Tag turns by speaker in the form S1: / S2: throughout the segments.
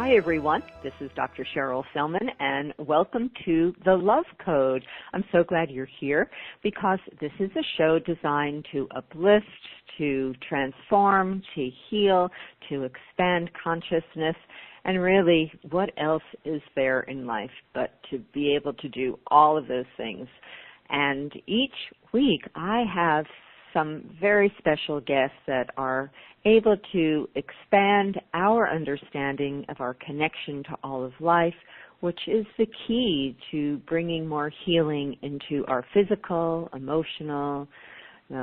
S1: Hi, everyone. This is Dr. Cheryl Selman, and welcome to The Love Code. I'm so glad you're here because this is a show designed to uplift, to transform, to heal, to expand consciousness, and really, what else is there in life but to be able to do all of those things? And each week, I have some very special guests that are able to expand our understanding of our connection to all of life, which is the key to bringing more healing into our physical, emotional,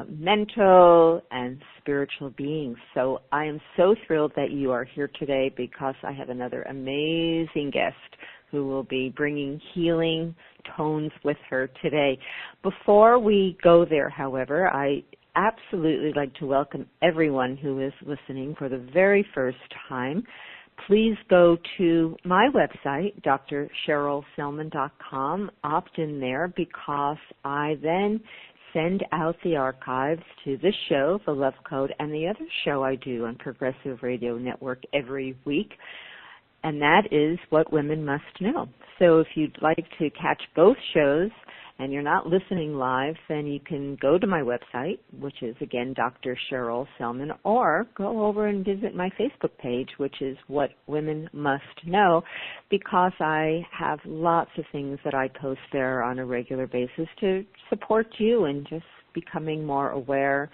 S1: mental, and spiritual beings. So I am so thrilled that you are here today because I have another amazing guest who will be bringing healing tones with her today. Before we go there, however, I absolutely like to welcome everyone who is listening for the very first time. Please go to my website, drcherylselman.com, opt in there because I then send out the archives to this show, The Love Code, and the other show I do on Progressive Radio Network every week, and that is What Women Must Know. So if you'd like to catch both shows and you're not listening live, then you can go to my website, which is, again, Dr. Cheryl Selman, or go over and visit my Facebook page, which is What Women Must Know, because I have lots of things that I post there on a regular basis to support you in just becoming more aware,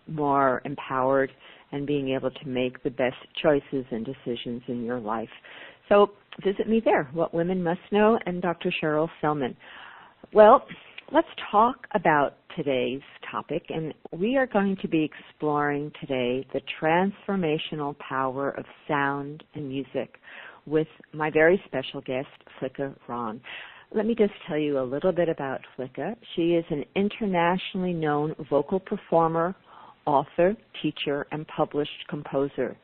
S1: more empowered, and being able to make the best choices and decisions in your life. So visit me there, What Women Must Know, and Dr. Cheryl Selman. Well, let's talk about today's topic, and we are going to be exploring today the transformational power of sound and music with my very special guest, Flicka Rahn. Let me just tell you a little bit about Flicka. She is an internationally known vocal performer, author, teacher, and published composer.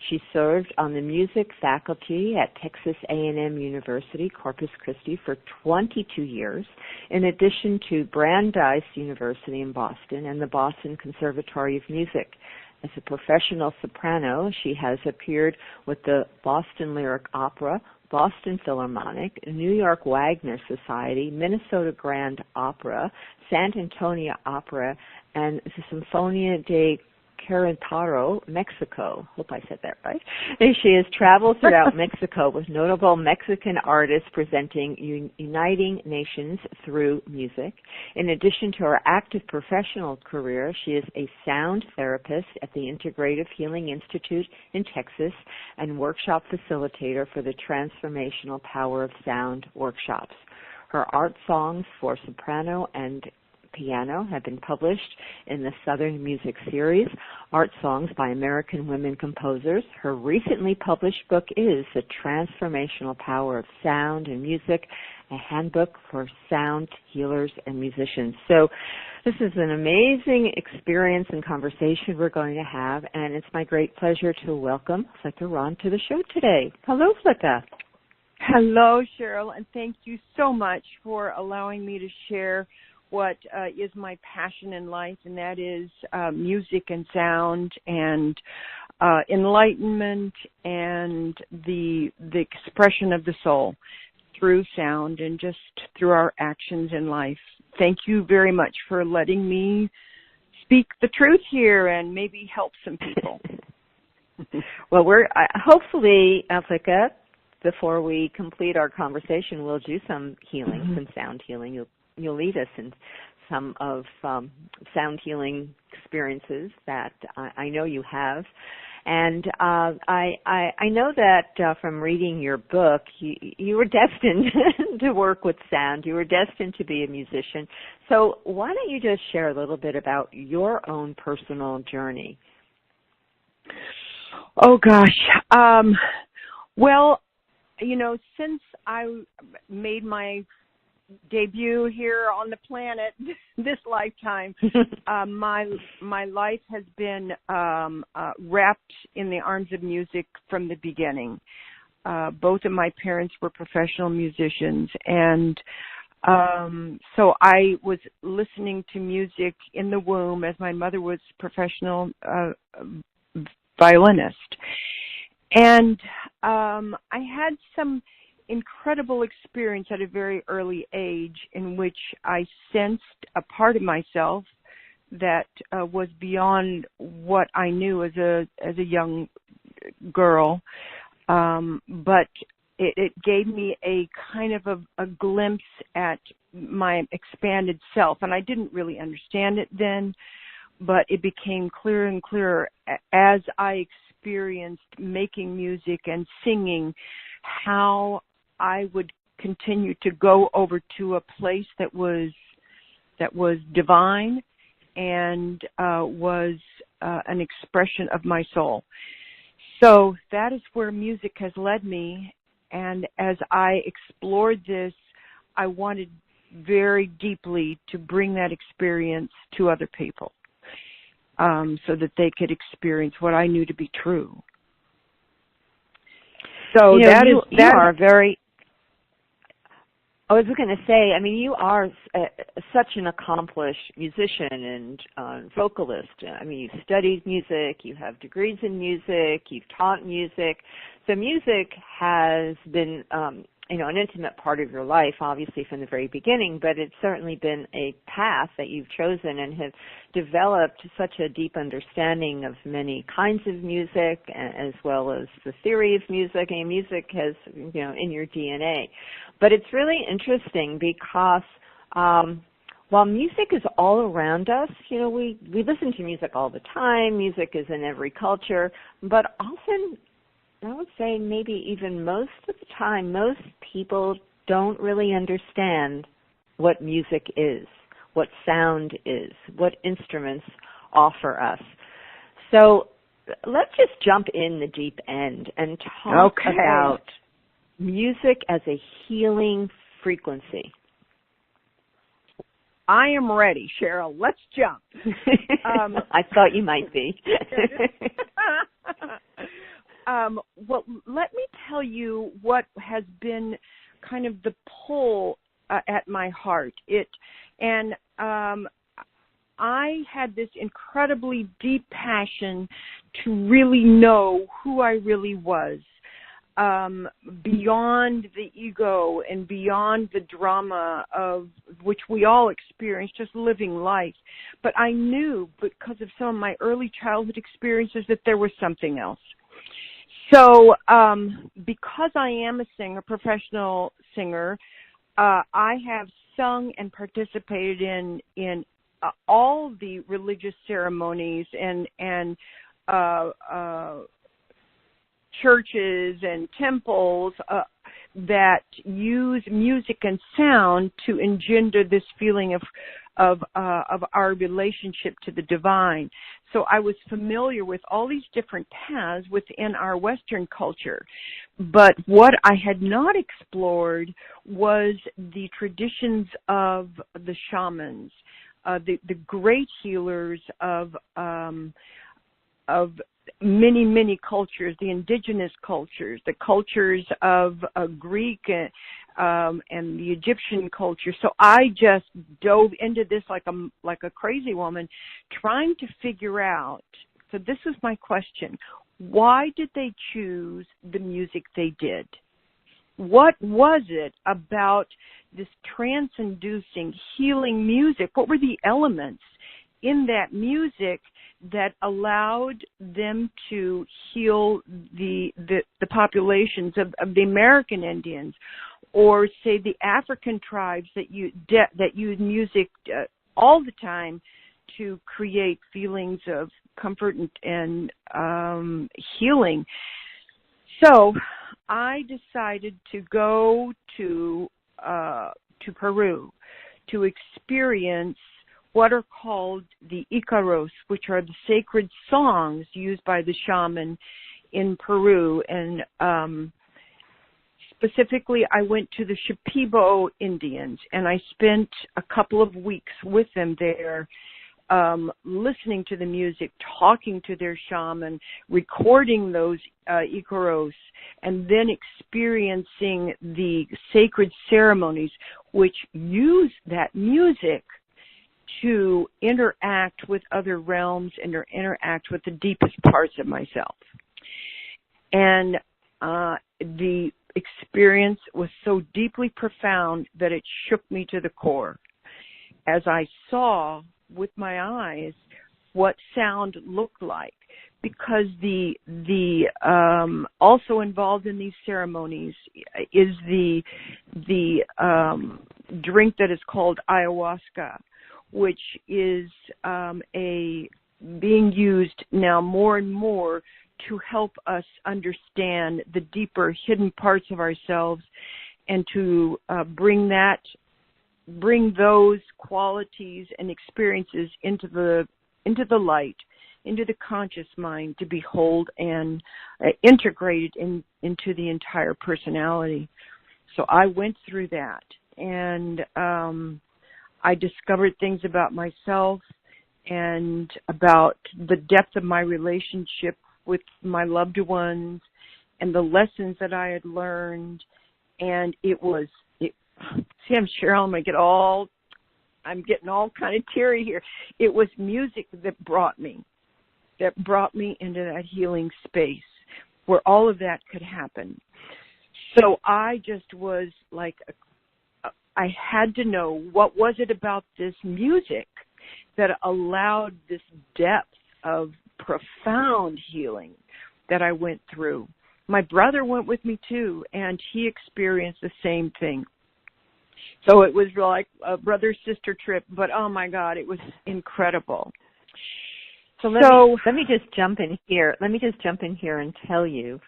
S1: She served on the music faculty at Texas A&M University, Corpus Christi, for 22 years, in addition to Brandeis University in Boston and the Boston Conservatory of Music. As a professional soprano, she has appeared with the Boston Lyric Opera, Boston Philharmonic, New York Wagner Society, Minnesota Grand Opera, San Antonio Opera, and the Sinfonia de Querétaro, Mexico. Hope I said that right. And she has traveled throughout Mexico with notable Mexican artists presenting uniting nations through music. In addition to her active professional career, she is a sound therapist at the Integrative Healing Institute in Texas and workshop facilitator for the Transformational Power of Sound workshops. Her art songs for soprano and piano have been published in the Southern Music series, Art Songs by American Women Composers. Her recently published book is The Transformational Power of Sound and Music, a handbook for sound healers and musicians. So this is an amazing experience and conversation we're going to have, and it's my great pleasure to welcome Flicka Rahn to the show today. Hello, Flicka.
S2: Hello, Cheryl, and thank you so much for allowing me to share what is my passion in life, and that is music and sound and enlightenment and the expression of the soul through sound and just through our actions in life. Thank you very much for letting me speak the truth here and maybe help some people.
S1: Well, hopefully, Flicka, before we complete our conversation, we'll do some healing, some sound healing. You'll lead us in some of sound healing experiences that I know you have. And I know that from reading your book, you were destined to work with sound. You were destined to be a musician. So why don't you just share a little bit about your own personal journey?
S2: Oh, gosh. Well, you know, since I made my debut here on the planet this lifetime, my life has been wrapped in the arms of music from the beginning. Both of my parents were professional musicians, and so I was listening to music in the womb as my mother was professional violinist. And I had some incredible experience at a very early age in which I sensed a part of myself that was beyond what I knew as a young girl, but it gave me a kind of a glimpse at my expanded self, and I didn't really understand it then, but it became clearer and clearer as I experienced making music and singing, how I would continue to go over to a place that was divine and was an expression of my soul. So that is where music has led me, and as I explored this, I wanted very deeply to bring that experience to other people, so that they could experience what I knew to be true. So
S1: you are very. I was going to say, I mean, you are such an accomplished musician and vocalist. I mean, you've studied music, you have degrees in music, you've taught music. So music has been, an intimate part of your life, obviously from the very beginning, but it's certainly been a path that you've chosen and have developed such a deep understanding of many kinds of music, as well as the theory of music. And music has, in your DNA. But it's really interesting because while music is all around us, we listen to music all the time. Music is in every culture, but often, I would say maybe even most of the time, most people don't really understand what music is, what sound is, what instruments offer us. So let's just jump in the deep end and talk about music as a healing frequency.
S2: I am ready, Cheryl. Let's jump.
S1: I thought you might be.
S2: Well, let me tell you what has been kind of the pull at my heart. I had this incredibly deep passion to really know who I really was, beyond the ego and beyond the drama of which we all experience, just living life. But I knew, because of some of my early childhood experiences, that there was something else. So because I am a singer, professional singer, I have sung and participated in all the religious ceremonies and churches and temples that use music and sound to engender this feeling of our relationship to the divine. So I was familiar with all these different paths within our Western culture. But what I had not explored was the traditions of the shamans, the great healers of many, many cultures, the indigenous cultures, the cultures of Greek and the Egyptian culture. So I just dove into this like a crazy woman, trying to figure out. So this is my question: why did they choose the music they did? What was it about this trance-inducing, healing music? What were the elements in that music that allowed them to heal the populations of the American Indians, or say the African tribes that use music all the time to create feelings of comfort and healing? So I decided to go to Peru to experience what are called the Icaros, which are the sacred songs used by the shaman in Peru. And specifically, I went to the Shipibo Indians, and I spent a couple of weeks with them there, listening to the music, talking to their shaman, recording those Icaros, and then experiencing the sacred ceremonies which use that music to interact with other realms and interact with the deepest parts of myself. And the experience was so deeply profound that it shook me to the core as I saw with my eyes what sound looked like, because the also involved in these ceremonies is the drink that is called ayahuasca, which is being used now more and more to help us understand the deeper hidden parts of ourselves, and to bring those qualities and experiences into the light, into the conscious mind, to behold and integrated into the entire personality. So I went through that, and I discovered things about myself and about the depth of my relationship with my loved ones and the lessons that I had learned. And see, I'm Cheryl, I'm getting all kind of teary here. It was music that brought me into that healing space where all of that could happen. So I just was like, I had to know, what was it about this music that allowed this depth of profound healing that I went through. My brother went with me too, and he experienced the same thing. So it was like a brother-sister trip, but oh my God, it was incredible.
S1: So let me just jump in here. Let me just jump in here and tell you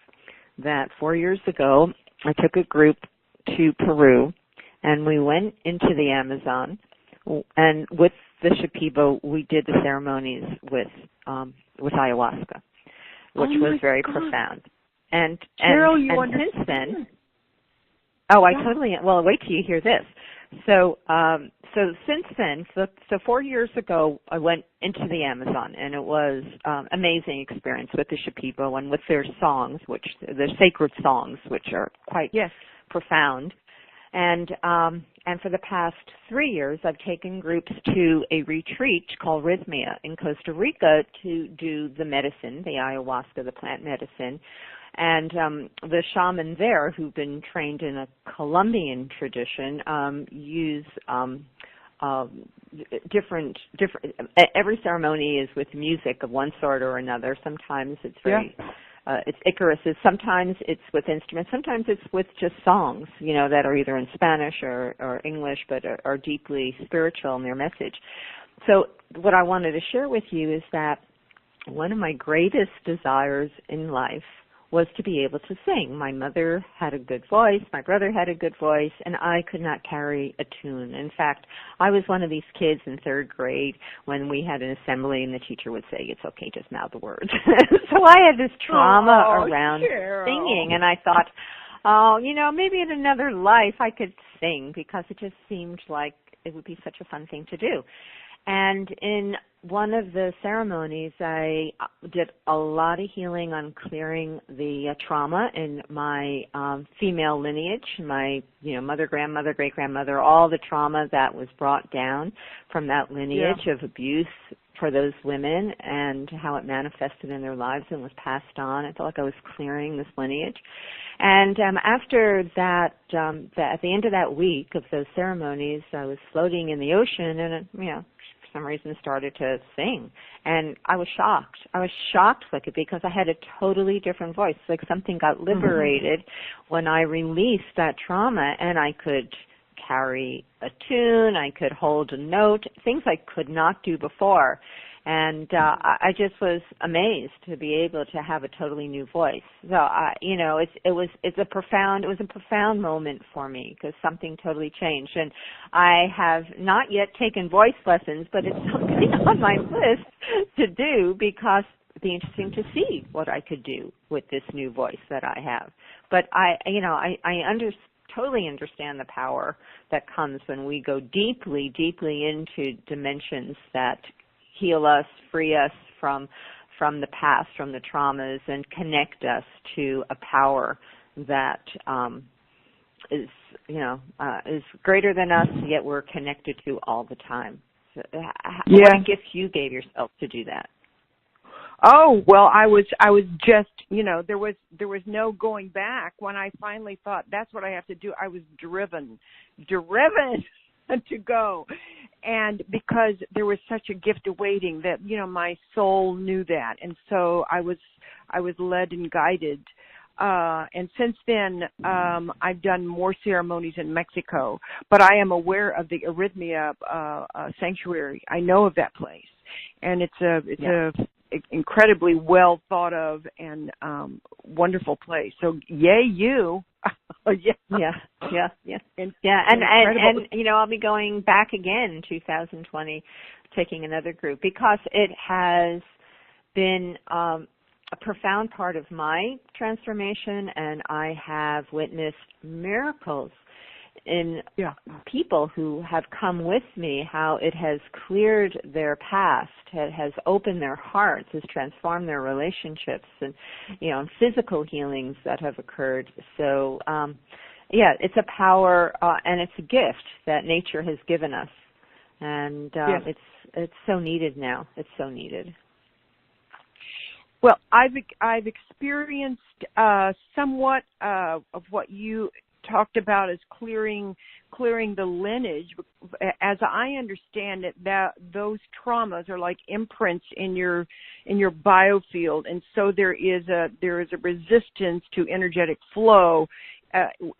S1: that 4 years ago, I took a group to Peru, and we went into the Amazon, and with the Shipibo, we did the ceremonies with ayahuasca, which was very profound. And
S2: Cheryl,
S1: since then, well, wait till you hear this. So since then, so 4 years ago, I went into the Amazon, and it was amazing experience with the Shipibo and with their songs, their sacred songs, which are quite profound. And for the past 3 years, I've taken groups to a retreat called Rhythmia in Costa Rica to do the medicine, the ayahuasca, the plant medicine. And the shaman there, who've been trained in a Colombian tradition, use different. Every ceremony is with music of one sort or another. Sometimes it's it's Icarus. Sometimes it's with instruments. Sometimes it's with just songs, that are either in Spanish or English, but are deeply spiritual in their message. So what I wanted to share with you is that one of my greatest desires in life was to be able to sing. My mother had a good voice, my brother had a good voice, and I could not carry a tune. In fact, I was one of these kids in third grade when we had an assembly and the teacher would say, "It's okay, just mouth the words." So I had this trauma around singing, and I thought, maybe in another life I could sing, because it just seemed like it would be such a fun thing to do. And in one of the ceremonies, I did a lot of healing on clearing the trauma in my female lineage, my mother, grandmother, great-grandmother, all the trauma that was brought down from that lineage of abuse for those women and how it manifested in their lives and was passed on. I felt like I was clearing this lineage. And after that, at the end of that week of those ceremonies, I was floating in the ocean and, for some reason started to sing. And I was shocked. Because I had a totally different voice. Like something got liberated when I released that trauma, and I could carry a tune, I could hold a note, things I could not do before. And I just was amazed to be able to have a totally new voice. So it was a profound moment for me, because something totally changed. And I have not yet taken voice lessons, but it's something on my list to do, because it'd be interesting to see what I could do with this new voice that I have. But I totally understand the power that comes when we go deeply into dimensions that heal us, free us from the past, from the traumas, and connect us to a power that is greater than us, yet we're connected to all the time. So, what a gift you gave yourself to do that.
S2: Oh, well, I was just, there was no going back. When I finally thought that's what I have to do, I was driven to go. And because there was such a gift awaiting that, my soul knew that. And so I was led and guided. And since then, I've done more ceremonies in Mexico, but I am aware of the Arrhythmia sanctuary. I know of that place, and it's a incredibly well thought of and wonderful place. So yay you.
S1: Yeah. And I'll be going back again in 2020, taking another group, because it has been a profound part of my transformation, and I have witnessed miracles in people who have come with me, how it has cleared their past, it has opened their hearts, has transformed their relationships, and, physical healings that have occurred. So, it's a power, and it's a gift that nature has given us. And it's so needed now. It's so needed.
S2: Well, I've experienced somewhat of what you talked about as clearing the lineage. As I understand it, that those traumas are like imprints in your biofield, and so there is a resistance to energetic flow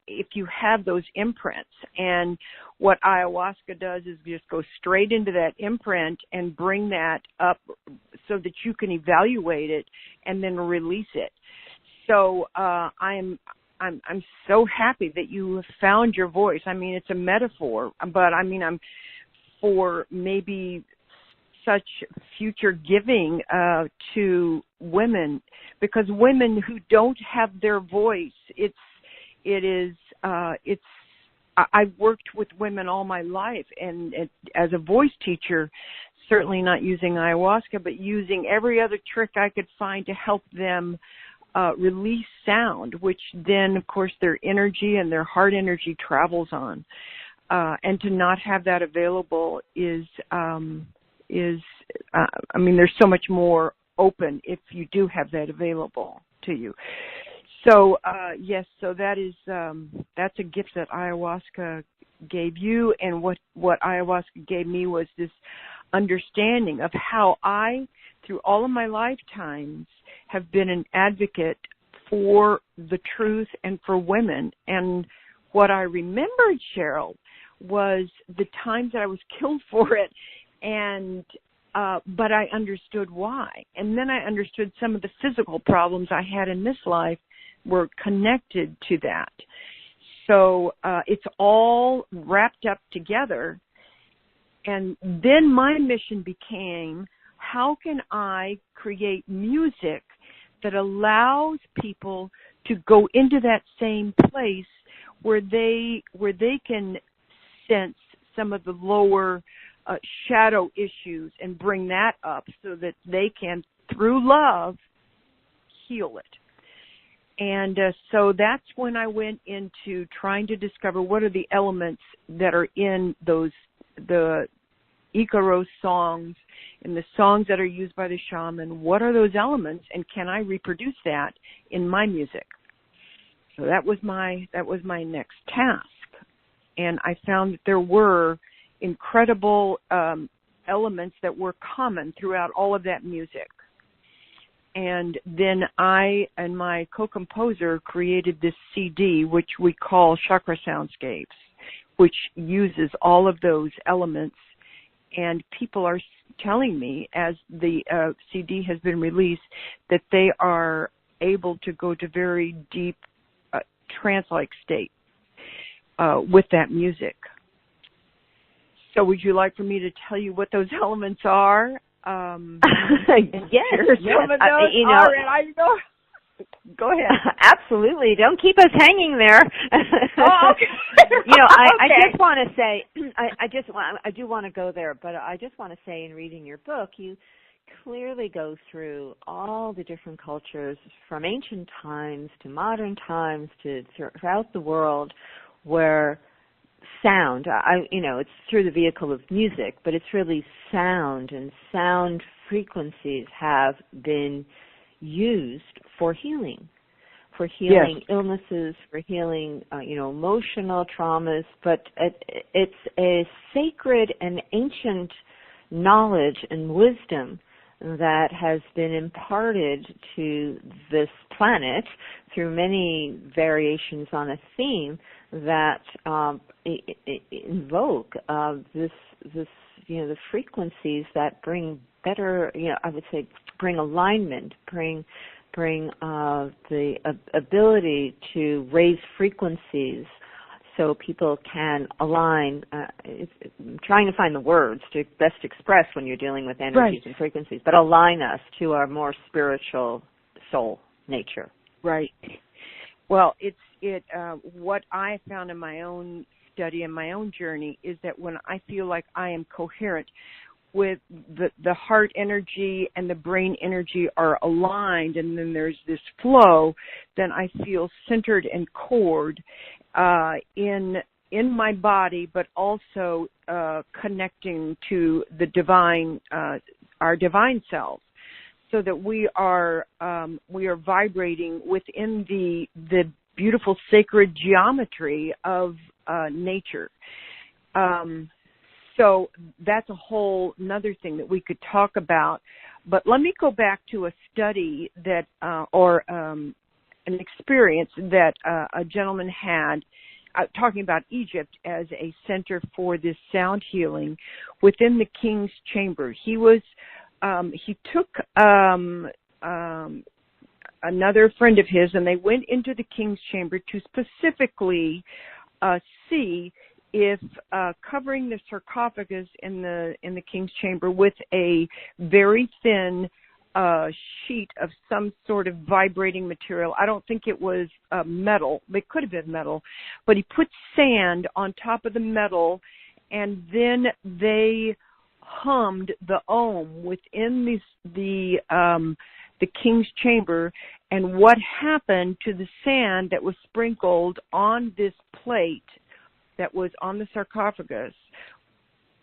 S2: if you have those imprints. And what ayahuasca does is just go straight into that imprint and bring that up so that you can evaluate it and then release it. So I'm so happy that you have found your voice. I mean, it's a metaphor, but I'm for maybe such future giving to women, because women who don't have their voice, I've worked with women all my life, and as a voice teacher, certainly not using ayahuasca, but using every other trick I could find to help them release sound, which then, of course, their energy and their heart energy travels on. And to not have that available is there's so much more open if you do have that available to you. So, yes, so that's a gift that ayahuasca gave you, and what ayahuasca gave me was this understanding of how I, through all of my lifetimes, have been an advocate for the truth and for women. And what I remembered, Cheryl, was the times that I was killed for it, and but I understood why. And then I understood some of the physical problems I had in this life were connected to that. So it's all wrapped up together. And then my mission became, how can I create music that allows people to go into that same place where they can sense some of the lower shadow issues and bring that up so that they can, through love, heal it. And so that's when I went into trying to discover what are the elements that are in the Icaros songs and the songs that are used by the shaman. What are those elements, and can I reproduce that in my music? So that was my next task. And I found that there were incredible elements that were common throughout all of that music. And then I and my co-composer created this CD, which we call Chakra Soundscapes, which uses all of those elements. And people are telling me, as the CD has been released, that they are able to go to very deep trance-like state with that music. So would you like for me to tell you what those elements are?
S1: Yes.
S2: Some of those Go ahead.
S1: Absolutely. Don't keep us hanging there.
S2: Oh, okay.
S1: I just want to say, I do want to go there, but I just want to say, in reading your book, you clearly go through all the different cultures from ancient times to modern times to throughout the world, where sound. It's through the vehicle of music, but it's really sound, and sound frequencies have been used for healing. For healing
S2: Yes.
S1: illnesses, for healing, emotional traumas, but it's a sacred and ancient knowledge and wisdom that has been imparted to this planet through many variations on a theme that invoke this the frequencies that bring better, I would say, bring alignment, bring the ability to raise frequencies so people can align. I'm trying to find the words to best express when you're dealing with energies and frequencies, but align us to our more spiritual soul nature.
S2: Right. Well, what I found in my own study and my own journey is that when I feel like I am coherent with the heart energy and the brain energy are aligned, and then there's this flow, then I feel centered and cored in my body, but also connecting to the divine, our divine selves, so that we are vibrating within the beautiful sacred geometry of nature. So that's a whole another thing that we could talk about. But let me go back to a study that, an experience that a gentleman had talking about Egypt as a center for this sound healing within the King's Chamber. He took another friend of his, and they went into the King's Chamber to specifically see if covering the sarcophagus in the King's Chamber with a very thin sheet of some sort of vibrating material. I don't think it was metal. It could have been metal, but he put sand on top of the metal, and then they hummed the Om within the King's Chamber. And what happened to the sand that was sprinkled on this plate that was on the sarcophagus?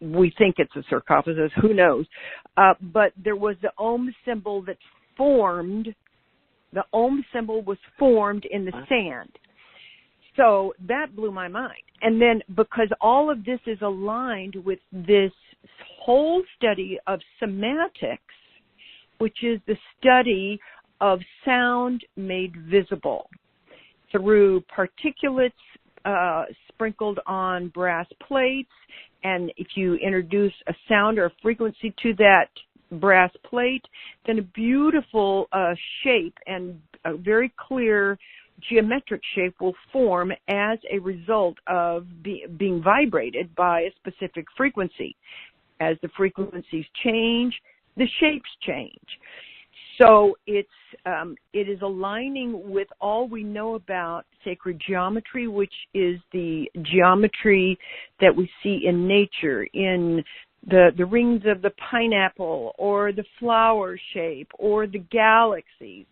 S2: We think it's a sarcophagus, who knows? But there was the Om symbol that formed. The Om symbol was formed in the sand. So that blew my mind. And then because all of this is aligned with this whole study of semantics, which is the study of sound made visible through particulates sprinkled on brass plates, and if you introduce a sound or a frequency to that brass plate, then a beautiful shape and a very clear geometric shape will form as a result of being vibrated by a specific frequency. As the frequencies change, the shapes change. So it is aligning with all we know about sacred geometry, which is the geometry that we see in nature, in the rings of the pineapple, or the flower shape, or the galaxies,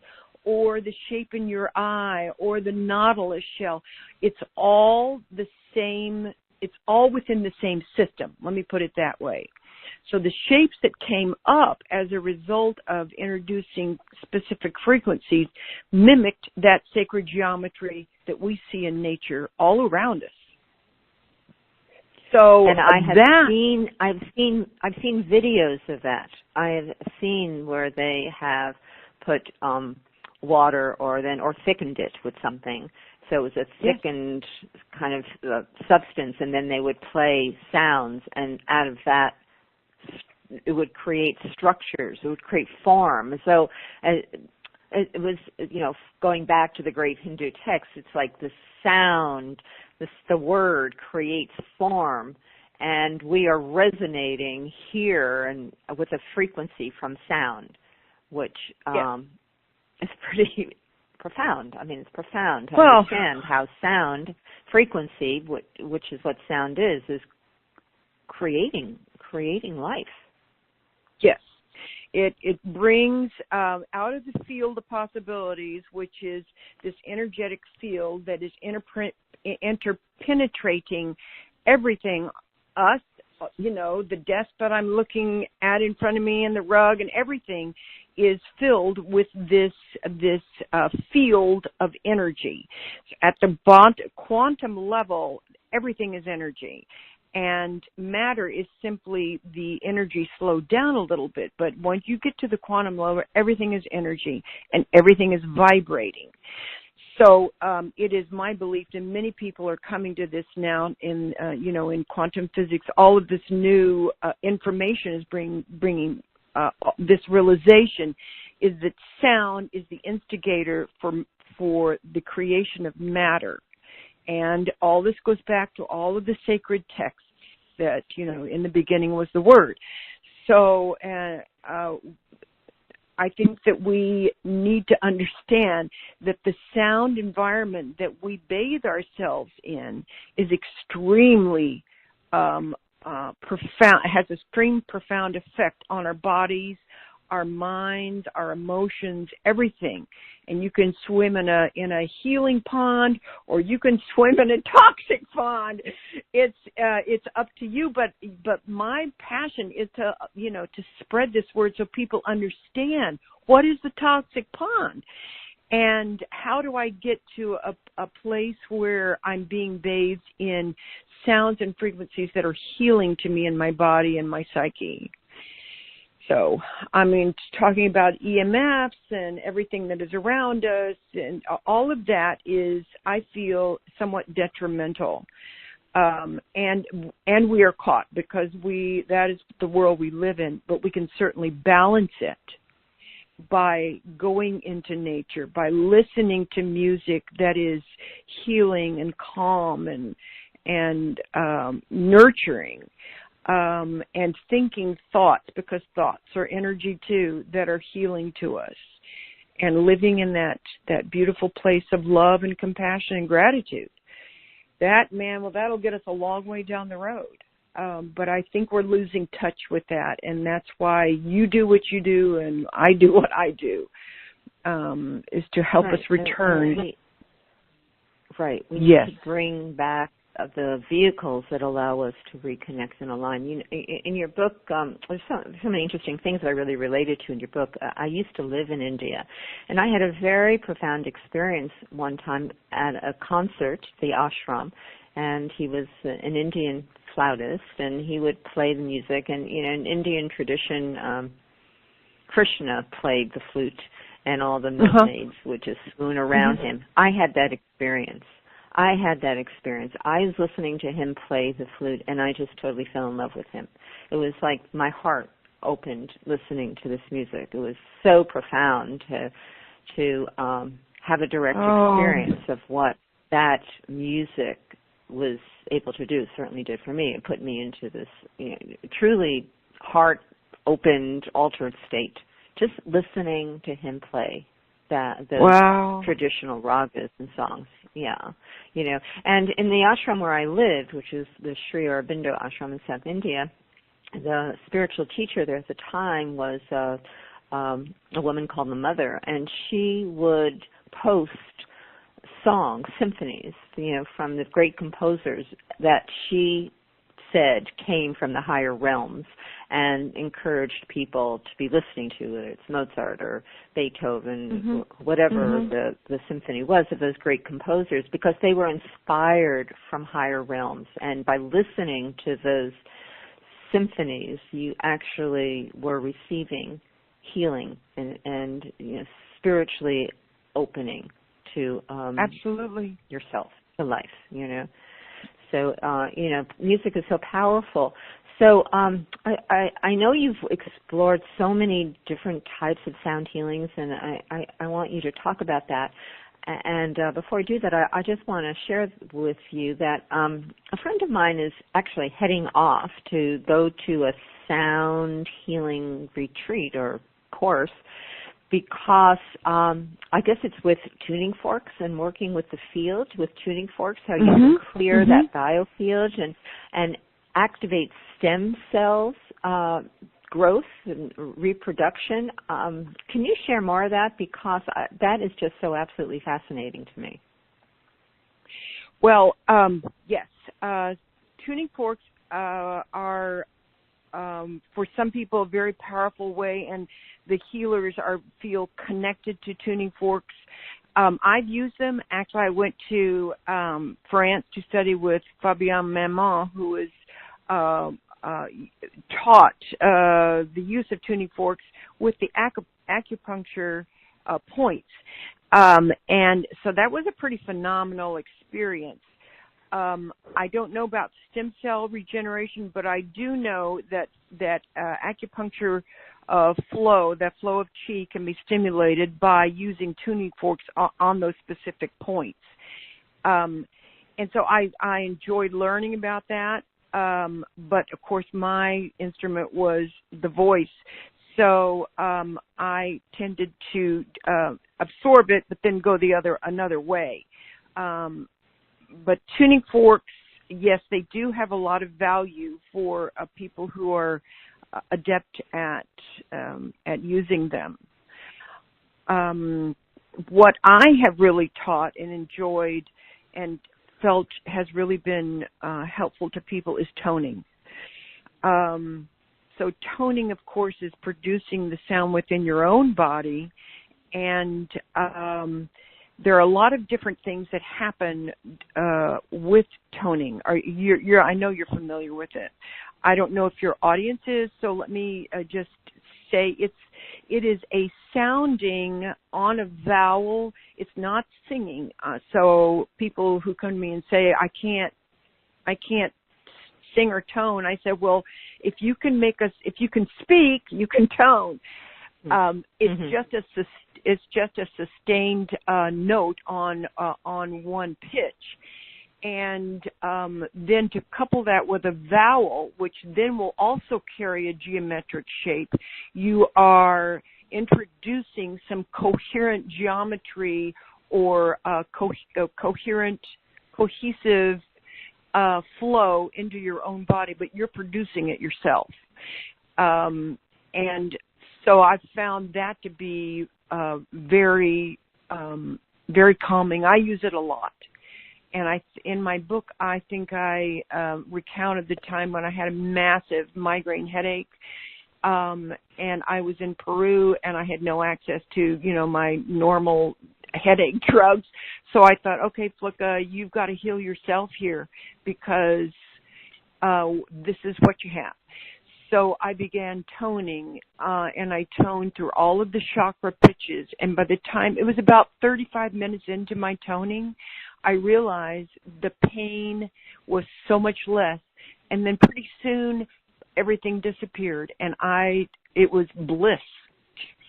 S2: or the shape in your eye, or the nautilus shell. It's all the same. It's all within the same system. Let me put it that way. So the shapes that came up as a result of introducing specific frequencies mimicked that sacred geometry that we see in nature all around us. So,
S1: and I've seen videos of that. I have seen where they have put water or thickened it with something. So it was a thickened kind of substance, and then they would play sounds, and out of that, it would create structures. It would create form. So it was, going back to the great Hindu texts, it's like the sound, the word creates form, and we are resonating here and with a frequency from sound, which is pretty profound. I mean, it's profound to understand how sound frequency, which is what sound is creating life.
S2: Yes. It brings out of the field of possibilities, which is this energetic field that is interpenetrating everything, us, you know, the desk that I'm looking at in front of me and the rug and everything is filled with this field of energy. At the quantum level, everything is energy. And matter is simply the energy slowed down a little bit. But once you get to the quantum level, everything is energy and everything is vibrating. So it is my belief, and many people are coming to this now in, you know, in quantum physics. All of this new information is bringing this realization is that sound is the instigator for the creation of matter. And all this goes back to all of the sacred texts that, you know, in the beginning was the Word. So I think that we need to understand that the sound environment that we bathe ourselves in is extremely profound, has extreme profound effect on our bodies, our minds, our emotions, everything. And you can swim in a healing pond, or you can swim in a toxic pond. It's up to you. But my passion is to, you know, to spread this word so people understand what is the toxic pond, and how do I get to a place where I'm being bathed in sounds and frequencies that are healing to me in my body and my psyche. So, I mean, talking about EMFs and everything that is around us, and all of that is, I feel, somewhat detrimental. And we are caught because that is the world we live in, but we can certainly balance it by going into nature, by listening to music that is healing and calm and nurturing. And thinking thoughts, because thoughts are energy too, that are healing to us, and living in that beautiful place of love and compassion and gratitude. That'll get us a long way down the road. But I think we're losing touch with that, and that's why you do what you do and I do what I do, is to help us return.
S1: Right. We need to bring back the vehicles that allow us to reconnect and align. You know, in your book, there's so many interesting things that I really related to in your book. I used to live in India, and I had a very profound experience one time at a concert, the ashram, and he was an Indian flautist, and he would play the music. And, you know, in Indian tradition, Krishna played the flute, and all the milkmaids would just swoon around him. I had that experience. I was listening to him play the flute, and I just totally fell in love with him. It was like my heart opened listening to this music. It was so profound to have a direct experience of what that music was able to do. It certainly did for me. It put me into this, you know, truly heart-opened, altered state, just listening to him play those traditional ragas and songs. Yeah, you know, and in the ashram where I lived, which is the Sri Aurobindo ashram in South India, the spiritual teacher there at the time was a woman called the Mother, and she would post songs, symphonies, you know, from the great composers that she said came from the higher realms, and encouraged people to be listening to, whether it's Mozart or Beethoven, whatever the symphony was of those great composers, because they were inspired from higher realms. And by listening to those symphonies, you actually were receiving healing and you know, spiritually opening to
S2: absolutely
S1: yourself, to life, you know. So, you know, music is so powerful. So I know you've explored so many different types of sound healings, and I want you to talk about that. And before I do that, I just want to share with you that a friend of mine is actually heading off to go to a sound healing retreat or course, because I guess it's with tuning forks and working with the field with tuning forks, how you can clear that biofield and activate stem cells growth and reproduction. Can you share more of that? Because that is just so absolutely fascinating to me.
S2: Well, yes. tuning forks are, for some people, a very powerful way, and the healers feel connected to tuning forks. I've used them. Actually, I went to France to study with Flicka Rahn M.M.ED, who is taught the use of tuning forks with the acupuncture points. And so that was a pretty phenomenal experience. I don't know about stem cell regeneration, but I do know that acupuncture flow, that flow of chi, can be stimulated by using tuning forks on those specific points. And so I enjoyed learning about that. But of course, my instrument was the voice. So I tended to absorb it, but then go another way. But tuning forks, yes, they do have a lot of value for people who are adept at using them. What I have really taught and enjoyed and felt has really been helpful to people is toning. So toning, of course, is producing the sound within your own body, and there are a lot of different things that happen with toning. I know you're familiar with it. I don't know if your audience is, so let me just say it is a sounding on a vowel. It's not singing. So people who come to me and say, I can't sing or tone, I said, well, if you can speak, you can tone. It's just a sustained note on one pitch. And then to couple that with a vowel, which then will also carry a geometric shape, you are introducing some coherent geometry or cohesive flow into your own body, but you're producing it yourself. And so I've found that to be very, very calming. I use it a lot. And in my book, I think I recounted the time when I had a massive migraine headache, and I was in Peru, and I had no access to, my normal headache drugs. So I thought, okay, Flicka, you've got to heal yourself here because this is what you have. So I began toning, and I toned through all of the chakra pitches. And by the time, it was about 35 minutes into my toning, I realized the pain was so much less. And then pretty soon, everything disappeared. And it was bliss,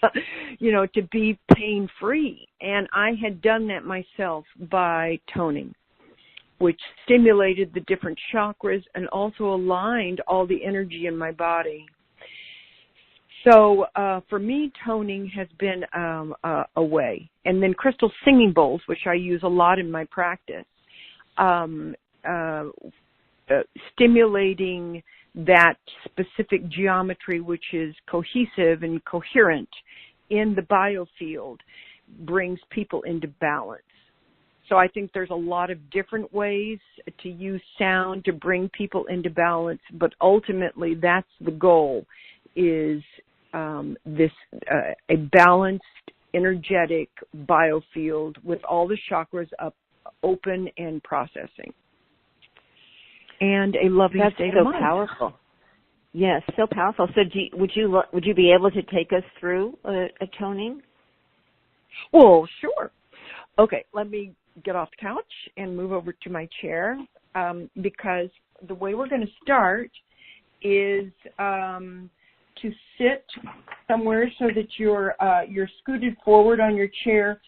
S2: to be pain-free. And I had done that myself by toning, which stimulated the different chakras and also aligned all the energy in my body. So for me, toning has been a way. And then crystal singing bowls, which I use a lot in my practice, stimulating that specific geometry, which is cohesive and coherent in the biofield, brings people into balance. So I think there's a lot of different ways to use sound to bring people into balance, but ultimately that's the goal, is a balanced, energetic biofield with all the chakras open and processing, and a loving state of mind.
S1: That's so powerful. Yes, so powerful. So would you be able to take us through a toning?
S2: Well, sure. Okay, let me get off the couch and move over to my chair, because the way we're going to start is to sit somewhere so that you're scooted forward on your chair,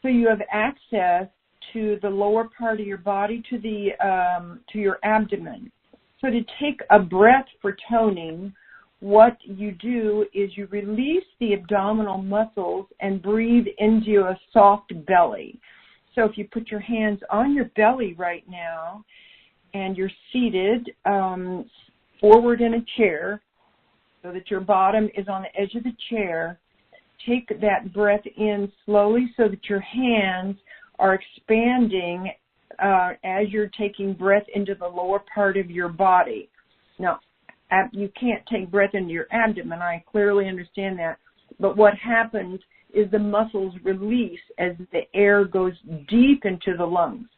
S2: so you have access to the lower part of your body, to your abdomen. So to take a breath for toning, what you do is you release the abdominal muscles and breathe into a soft belly. So if you put your hands on your belly right now and you're seated forward in a chair so that your bottom is on the edge of the chair, take that breath in slowly so that your hands are expanding as you're taking breath into the lower part of your body. Now, you can't take breath into your abdomen. I clearly understand that. But what happens is the muscles release as the air goes deep into the lungs.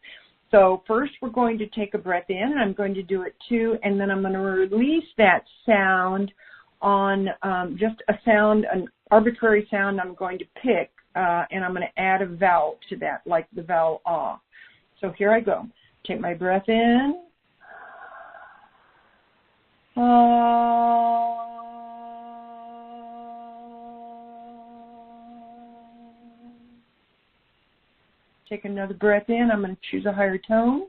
S2: So first we're going to take a breath in, and I'm going to do it too, and then I'm going to release that sound on just a sound, an arbitrary sound I'm going to pick, and I'm going to add a vowel to that, like the vowel ah. So here I go. Take my breath in. Take another breath in. I'm going to choose a higher tone.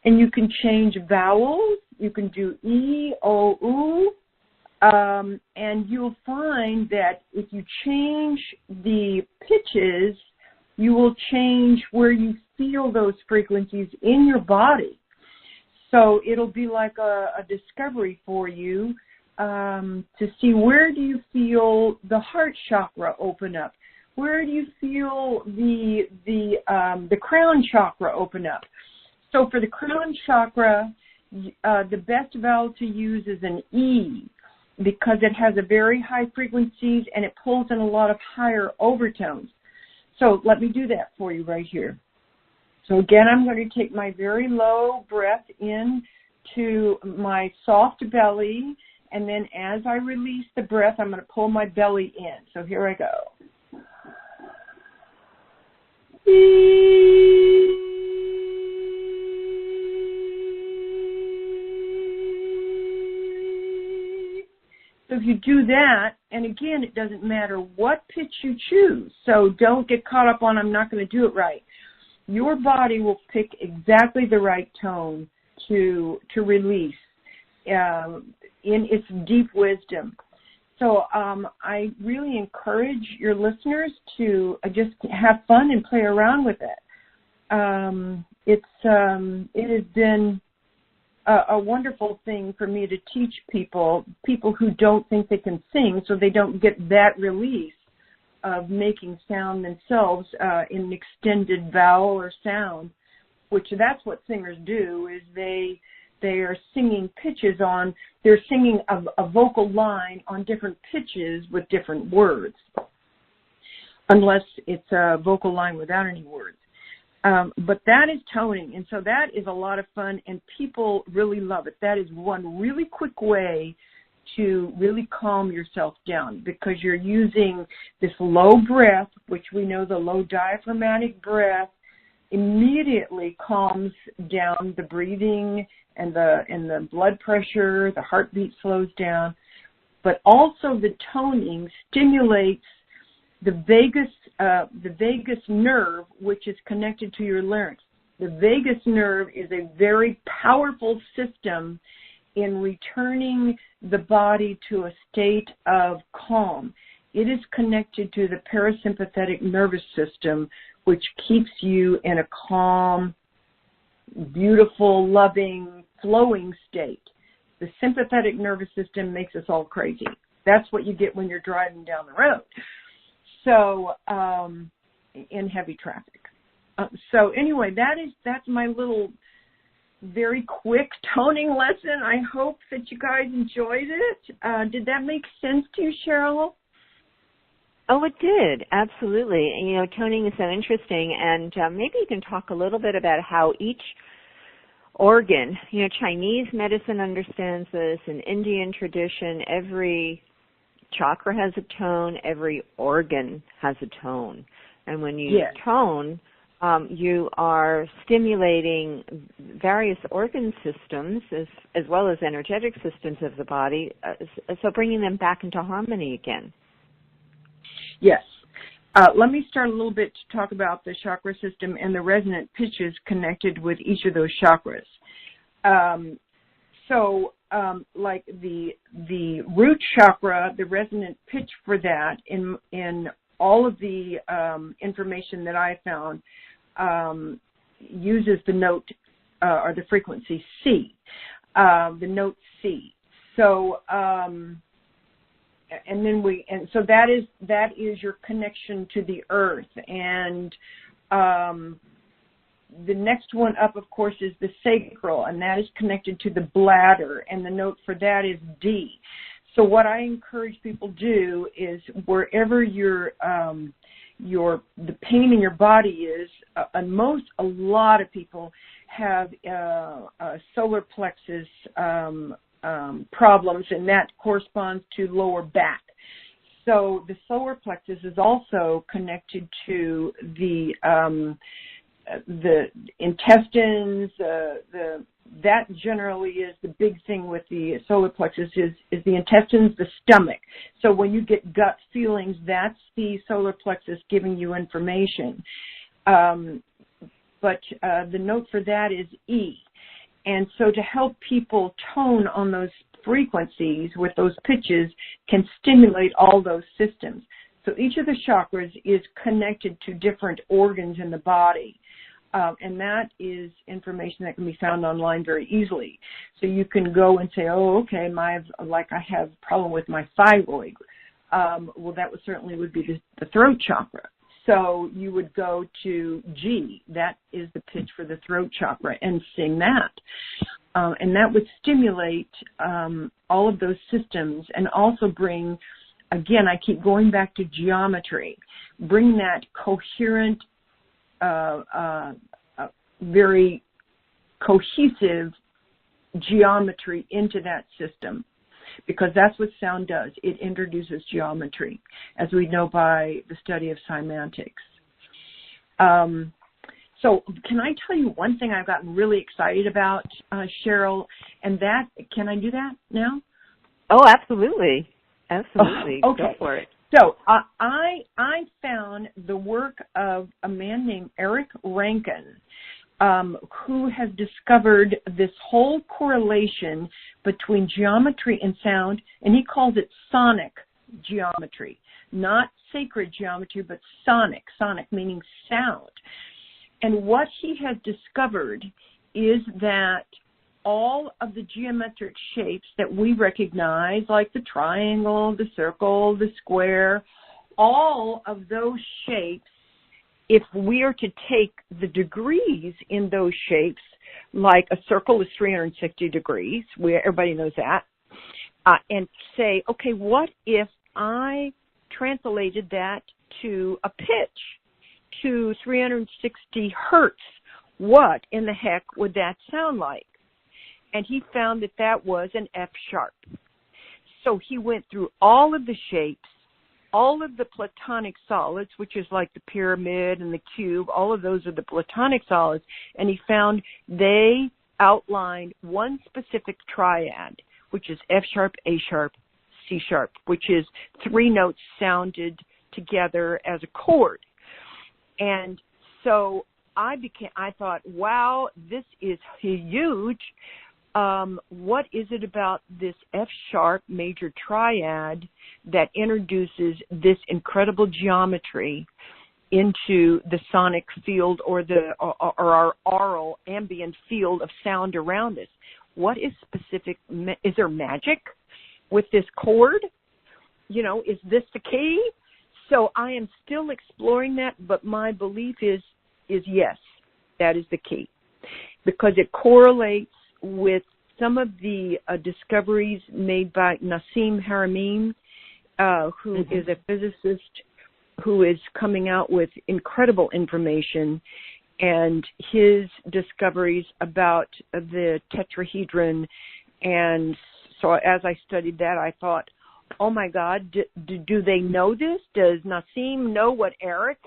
S2: And you can change vowels. You can do E, O, U. And you'll find that if you change the pitches, you will change where you feel those frequencies in your body. So it'll be like a discovery for you to see, where do you feel the heart chakra open up? Where do you feel the crown chakra open up? So for the crown chakra, the best vowel to use is an E, because it has a very high frequencies and it pulls in a lot of higher overtones. So let me do that for you right here. So again, I'm going to take my very low breath in to my soft belly, and then as I release the breath, I'm going to pull my belly in. So here I go. So if you do that, and again, it doesn't matter what pitch you choose, so don't get caught up on, I'm not going to do it right. Your body will pick exactly the right tone to release in its deep wisdom. So I really encourage your listeners to just have fun and play around with it. It has been a wonderful thing for me to teach people who don't think they can sing, so they don't get that release of making sound themselves in an extended vowel or sound, which that's what singers do, is they are singing pitches on, they're singing a vocal line on different pitches with different words, unless it's a vocal line without any words. But that is toning, and so that is a lot of fun, and people really love it. That is one really quick way to really calm yourself down, because you're using this low breath, which we know the low diaphragmatic breath immediately calms down the breathing and the blood pressure, the heartbeat slows down, but also the toning stimulates the vagus nerve, which is connected to your larynx. The vagus nerve is a very powerful system in returning the body to a state of calm. It is connected to the parasympathetic nervous system, which keeps you in a calm, beautiful, loving, flowing state. The sympathetic nervous system makes us all crazy. That's what you get when you're driving down the road. So, in heavy traffic. So anyway, that's my little very quick toning lesson. I hope that you guys enjoyed it. Did that make sense to you, Cheryl?
S1: Oh, it did. Absolutely. And, toning is so interesting. And maybe you can talk a little bit about how each organ, Chinese medicine understands this, in Indian tradition, every chakra has a tone, every organ has a tone. And when you tone, you are stimulating various organ systems as well as energetic systems of the body, so bringing them back into harmony again.
S2: Yes. Let me start a little bit to talk about the chakra system and the resonant pitches connected with each of those chakras. Like the root chakra, the resonant pitch for that in all of the information that I found uses the note or the frequency C. the note C. So, so that is your connection to the earth. And the next one up, of course, is the sacral, and that is connected to the bladder, and the note for that is D. So what I encourage people to do is wherever the pain in your body is, a lot of people have solar plexus problems, and that corresponds to lower back. So the solar plexus is also connected to the intestines. That generally is the big thing with the solar plexus is the intestines, the stomach. So when you get gut feelings, that's the solar plexus giving you information. But the note for that is E. And so to help people tone on those frequencies with those pitches can stimulate all those systems. So each of the chakras is connected to different organs in the body. And that is information that can be found online very easily. So you can go and say, oh, okay, I have a problem with my thyroid. Well, that would be the throat chakra. So you would go to G. That is the pitch for the throat chakra, and sing that. And that would stimulate all of those systems, and also bring, again, I keep going back to geometry, bring that coherent, very cohesive geometry into that system, because that's what sound does. It introduces geometry, as we know by the study of semantics. So can I tell you one thing I've gotten really excited about, Cheryl, and that, can I do that now?
S1: Oh, absolutely. Absolutely.
S2: Okay.
S1: Go for it.
S2: So I found the work of a man named Eric Rankin, who has discovered this whole correlation between geometry and sound, and he calls it sonic geometry, not sacred geometry, but sonic meaning sound. And what he has discovered is that all of the geometric shapes that we recognize, like the triangle, the circle, the square, all of those shapes, if we are to take the degrees in those shapes, like a circle is 360 degrees, everybody knows that, and say, okay, what if I translated that to a pitch, to 360 hertz? What in the heck would that sound like? And he found that was an F sharp. So he went through all of the shapes, all of the platonic solids, which is like the pyramid and the cube, all of those are the platonic solids, and he found they outlined one specific triad, which is F sharp, A sharp, C sharp, which is three notes sounded together as a chord. And so I thought, wow, this is huge. What is it about this F sharp major triad that introduces this incredible geometry into the sonic field or our aural ambient field of sound around us? What is specific? Is there magic with this chord? Is this the key? So I am still exploring that, but my belief is yes, that is the key, because it correlates with some of the discoveries made by Nassim Haramein, who is a physicist who is coming out with incredible information, and his discoveries about the tetrahedron. And so as I studied that, I thought, oh my God, do they know this? Does Nassim know what Eric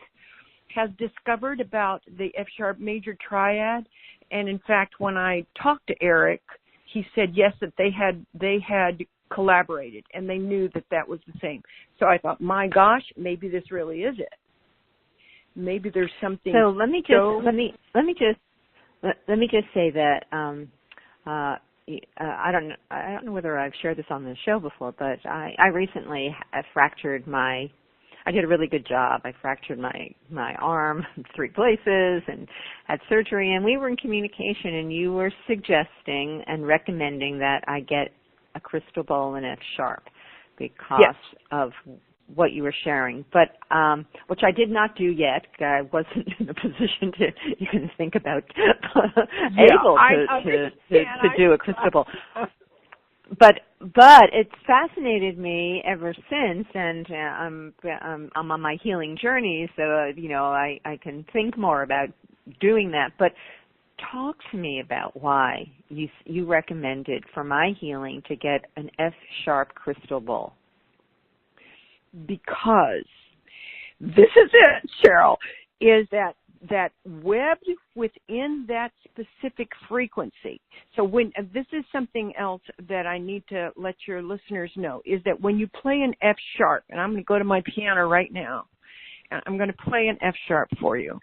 S2: has discovered about the F sharp major triad? And in fact, when I talked to Eric, he said yes, that they had collaborated and they knew that was the same. So I thought, my gosh, maybe this really is it. Maybe there's something.
S1: So let me just say that I don't know whether I've shared this on the show before, but I recently fractured my I did a really good job. I fractured my arm in 3 places and had surgery, and we were in communication, and you were suggesting and recommending that I get a crystal ball in F sharp because of what you were sharing, but which I did not do yet. I wasn't in a position to even think about able to do a crystal ball. But it's fascinated me ever since, and I'm on my healing journey, so I can think more about doing that. But talk to me about why you recommended for my healing to get an F sharp crystal ball.
S2: Because this is it, Cheryl, is that webbed within that specific frequency. So when this is something else that I need to let your listeners know, is that when you play an F sharp, and I'm going to go to my piano right now, and I'm going to play an F sharp for you.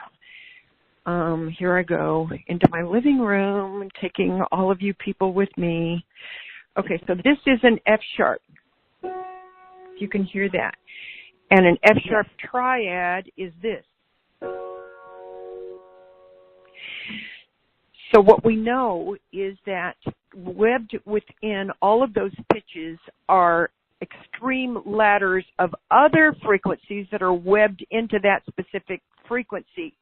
S2: Here I go into my living room, taking all of you people with me. Okay, so this is an F sharp. You can hear that. And an F sharp triad is this. So what we know is that webbed within all of those pitches are extreme ladders of other frequencies that are webbed into that specific frequency.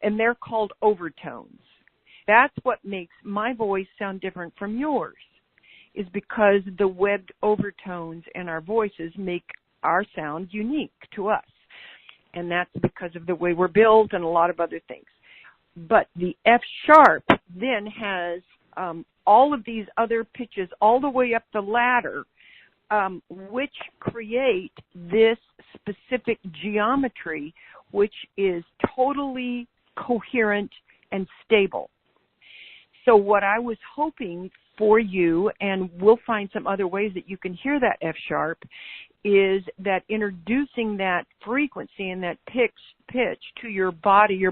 S2: And they're called overtones. That's what makes my voice sound different from yours, is because the webbed overtones in our voices make our sound unique to us. And that's because of the way we're built and a lot of other things. But the F sharp then has all of these other pitches all the way up the ladder, which create this specific geometry, which is totally coherent and stable. So what I was hoping for you, and we'll find some other ways that you can hear that F sharp, is that introducing that frequency and that pitch to your body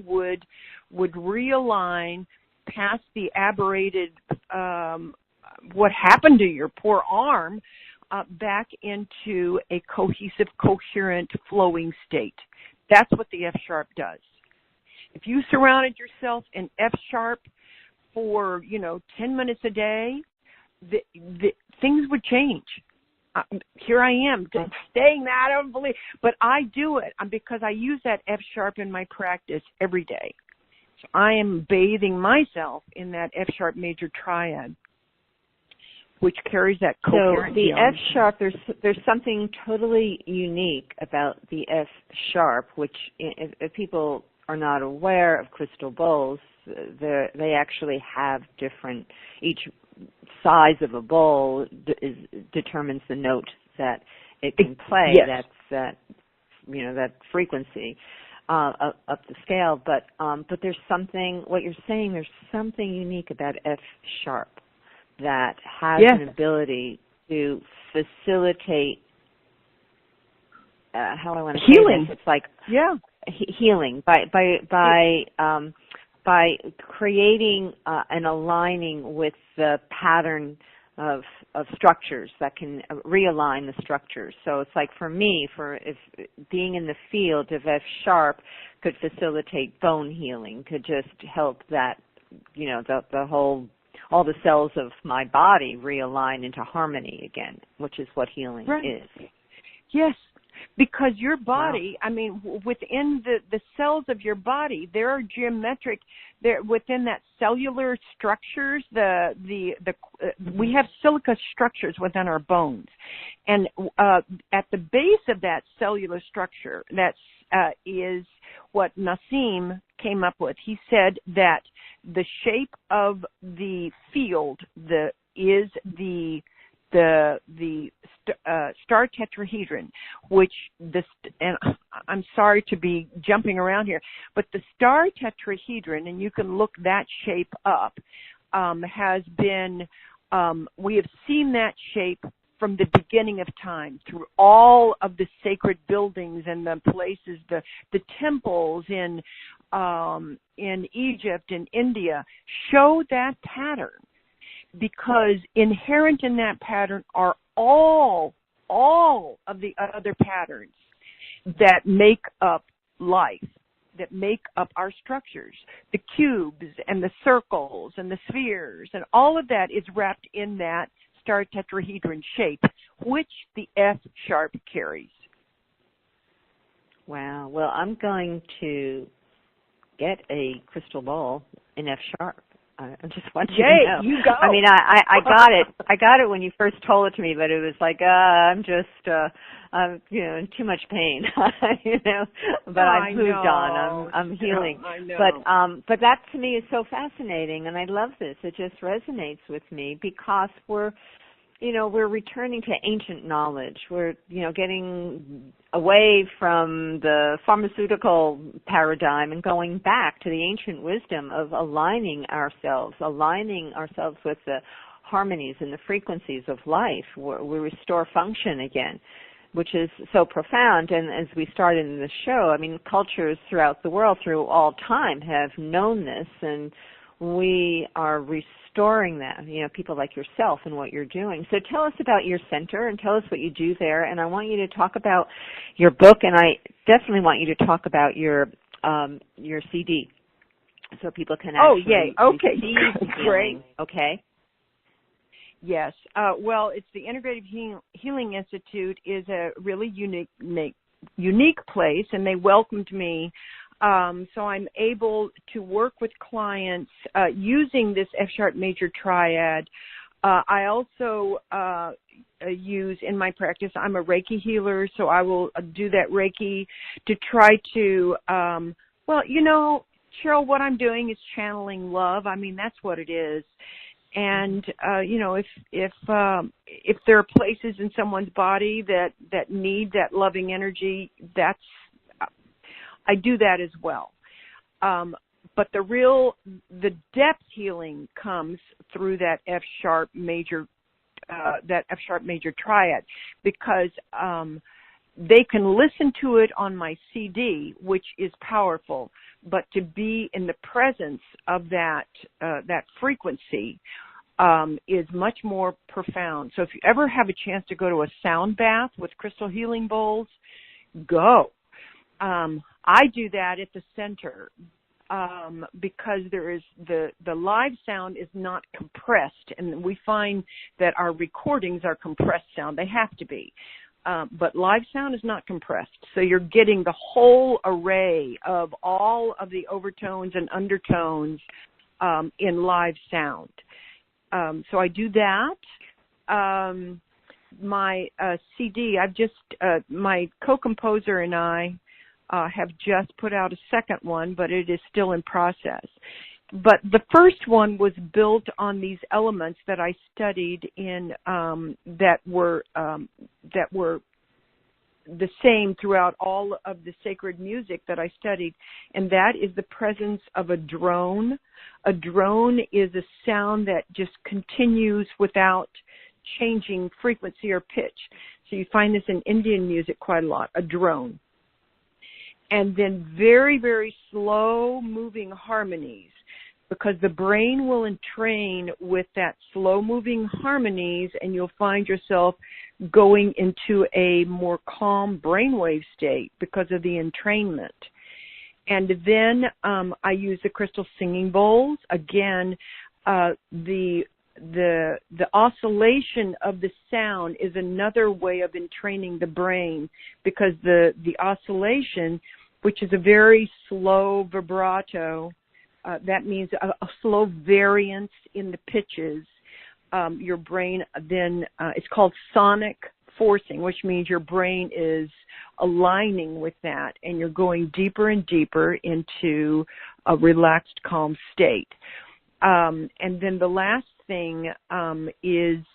S2: would realign past the aberrated, what happened to your poor arm, back into a cohesive, coherent, flowing state. That's what the F sharp does. If you surrounded yourself in F sharp for, 10 minutes a day, the things would change. Here I am saying that, I don't believe, but I do it because I use that F sharp in my practice every day. So I am bathing myself in that F sharp major triad, which carries that coherent.
S1: So the F sharp, there's something totally unique about the F sharp, which if people are not aware of crystal bowls, they actually have different, each size of a bowl determines the note that it can play.
S2: Yes.
S1: That's that frequency up the scale. But there's something, what you're saying, there's something unique about F sharp that has an ability to facilitate how I want to
S2: healing.
S1: Say this. It's like healing by creating and aligning with the pattern of structures that can realign the structures. So it's like for me, if being in the field of F sharp could facilitate bone healing, could just help that, the whole, all the cells of my body realign into harmony again, which is what healing is.
S2: Yes. Because your body, within the cells of your body, there are geometric. There within that cellular structures. We have silica structures within our bones, and at the base of that cellular structure, that is what Nassim came up with. He said that the shape of the field is the star tetrahedron, which and I'm sorry to be jumping around here, but the star tetrahedron, and you can look that shape up, has been, we have seen that shape from the beginning of time through all of the sacred buildings and the places, the temples in Egypt and India show that pattern. Because inherent in that pattern are all of the other patterns. that make up life, that make up our structures. The cubes and the circles and the spheres and all of that is wrapped in that star tetrahedron shape, which the F sharp carries.
S1: Wow. Well, I'm going to get a crystal ball in F sharp. I just want you to know.
S2: You go.
S1: I mean, I got it. I got it when you first told it to me, but it was like, I'm just, I'm, in too much pain, But I've moved on. I'm healing.
S2: I know.
S1: But that to me is so fascinating, and I love this. It just resonates with me because we're returning to ancient knowledge. We're, getting away from the pharmaceutical paradigm and going back to the ancient wisdom of aligning ourselves with the harmonies and the frequencies of life. We restore function again, which is so profound. And as we started in the show, I mean, cultures throughout the world, through all time, have known this, and we are restoring that, people like yourself and what you're doing. So tell us about your center and tell us what you do there. And I want you to talk about your book, and I definitely want you to talk about your CD so people can actually receive
S2: great.
S1: Okay.
S2: Yes. Well, it's the Integrative Healing Institute is a really unique place, and they welcomed me. So I'm able to work with clients using this F sharp major triad. I also use in my practice, I'm a Reiki healer, so I will do that Reiki to try to, Cheryl, what I'm doing is channeling love. I mean, that's what it is. And if there are places in someone's body that need that loving energy, I do that as well. But the depth healing comes through that F sharp major triad, because they can listen to it on my CD, which is powerful, but to be in the presence of that frequency is much more profound. So if you ever have a chance to go to a sound bath with crystal healing bowls, go. I do that at the center because there is the live sound is not compressed, and we find that our recordings are compressed sound. They have to be. But live sound is not compressed. So you're getting the whole array of all of the overtones and undertones in live sound. So I do that. My CD, my co-composer and I have just put out a second one, but it is still in process. But the first one was built on these elements that I studied in that were the same throughout all of the sacred music that I studied, and that is the presence of a drone. A drone is a sound that just continues without changing frequency or pitch. So you find this in Indian music quite a lot, a drone. And then very, very slow moving harmonies, because the brain will entrain with that slow moving harmonies, and you'll find yourself going into a more calm brainwave state because of the entrainment. And then I use the crystal singing bowls. Again, the oscillation of the sound is another way of entraining the brain, because the oscillation, which is a very slow vibrato, that means a slow variance in the pitches. Your brain then, it's called sonic forcing, which means your brain is aligning with that, and you're going deeper and deeper into a relaxed, calm state. And then the last thing is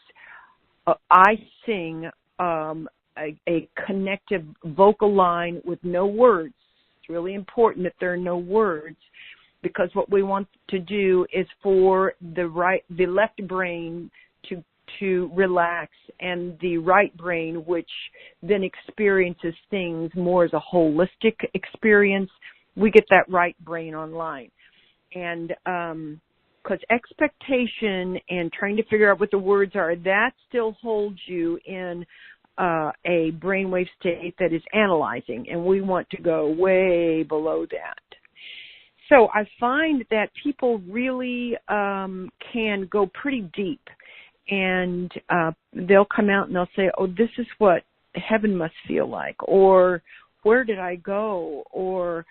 S2: I sing a connective vocal line with no words. It's really important that there are no words, because what we want to do is for the left brain to relax, and the right brain, which then experiences things more as a holistic experience, we get that right brain online. And because expectation and trying to figure out what the words are, that still holds you in a brainwave state that is analyzing, and we want to go way below that. So I find that people really can go pretty deep, and they'll come out and they'll say, oh, this is what heaven must feel like, or where did I go, or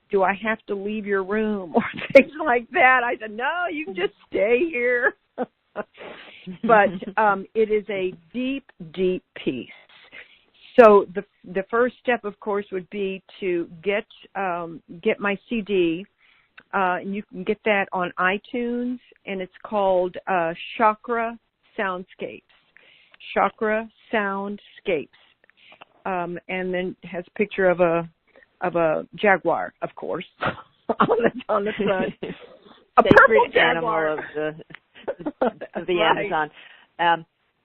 S2: do I have to leave your room, or things like that. I said, no, you can just stay here. But it is a deep, deep peace. So the first step, of course, would be to get my CD, and you can get that on iTunes, and it's called Chakra Soundscapes. Chakra Soundscapes, and then it has a picture of a jaguar, of course, on the front. A purple jaguar.
S1: Animal of the Amazon.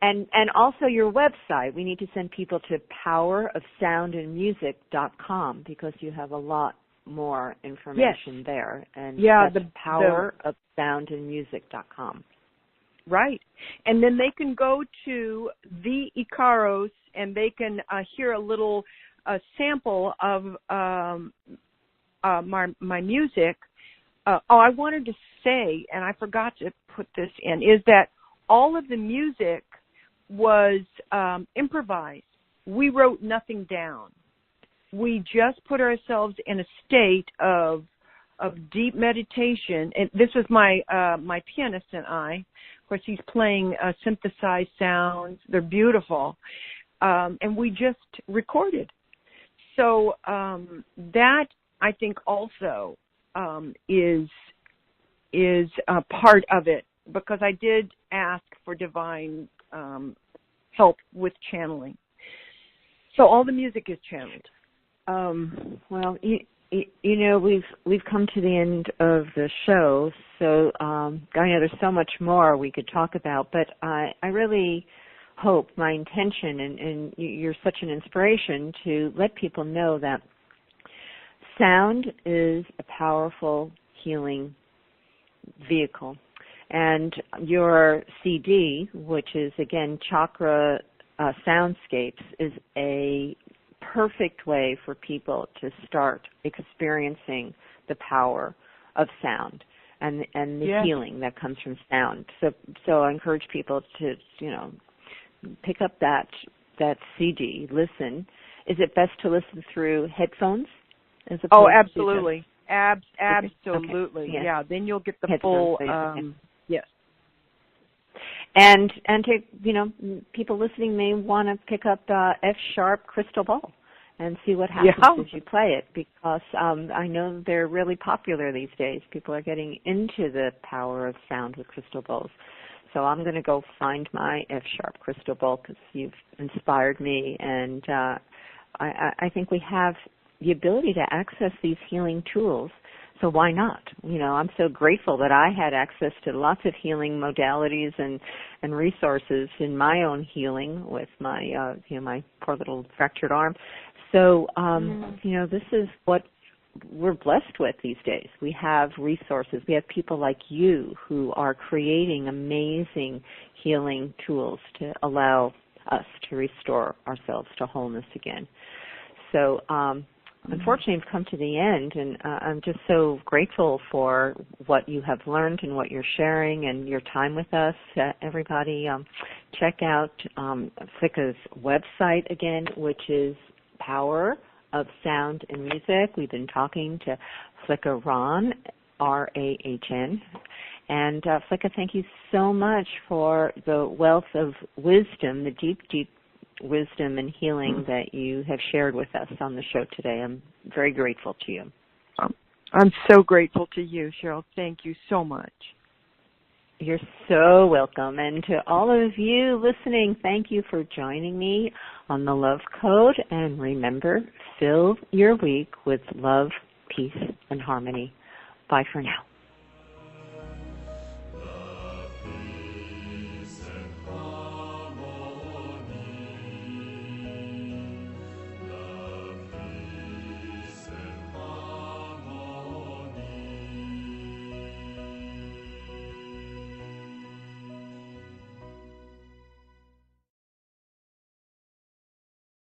S1: And also your website. We need to send people to powerofsoundandmusic.com because you have a lot more information there. And that's powerofsoundandmusic.com.
S2: Right. And then they can go to the Icaros and they can hear a little sample of my music. I wanted to say, and I forgot to put this in, is that all of the music was improvised. We wrote nothing down. We just put ourselves in a state of deep meditation. And this was my pianist and I. Of course, he's playing synthesized sounds. They're beautiful. And we just recorded. So that, I think, also is a part of it, because I did ask for divine help with channeling. So all the music is channeled.
S1: Well, you know, we've come to the end of the show, so I know there's so much more we could talk about, but I really hope, my intention, and you're such an inspiration to let people know that sound is a powerful healing vehicle. And your CD, which is, again, Chakra Soundscapes, is a perfect way for people to start experiencing the power of sound and the healing that comes from sound. So I encourage people to, pick up that CD, listen. Is it best to listen through headphones?
S2: Oh, absolutely. Absolutely.
S1: Okay.
S2: Yeah, then you'll get the
S1: headphones,
S2: full, yes.
S1: And to, people listening may want to pick up F-sharp crystal ball and see what happens as you play it, because I know they're really popular these days. People are getting into the power of sound with crystal bowls. So I'm going to go find my F-sharp crystal ball because you've inspired me, and I think we have the ability to access these healing tools. So why not? I'm so grateful that I had access to lots of healing modalities and resources in my own healing with my, my poor little fractured arm. So, this is what we're blessed with these days. We have resources. We have people like you who are creating amazing healing tools to allow us to restore ourselves to wholeness again. So, unfortunately, we've come to the end, and I'm just so grateful for what you have learned and what you're sharing and your time with us. Everybody, check out Flicka's website again, which is Power of Sound and Music. We've been talking to Flicka Rahn, R-A-H-N. And Flicka, thank you so much for the wealth of wisdom, the deep, deep wisdom and healing that you have shared with us on the show today. I'm very grateful to you.
S2: I'm so grateful to you, Cheryl. Thank you so much.
S1: You're so welcome. And to all of you listening, thank you for joining me on the Love Code. And remember, fill your week with love, peace, and harmony. Bye for now.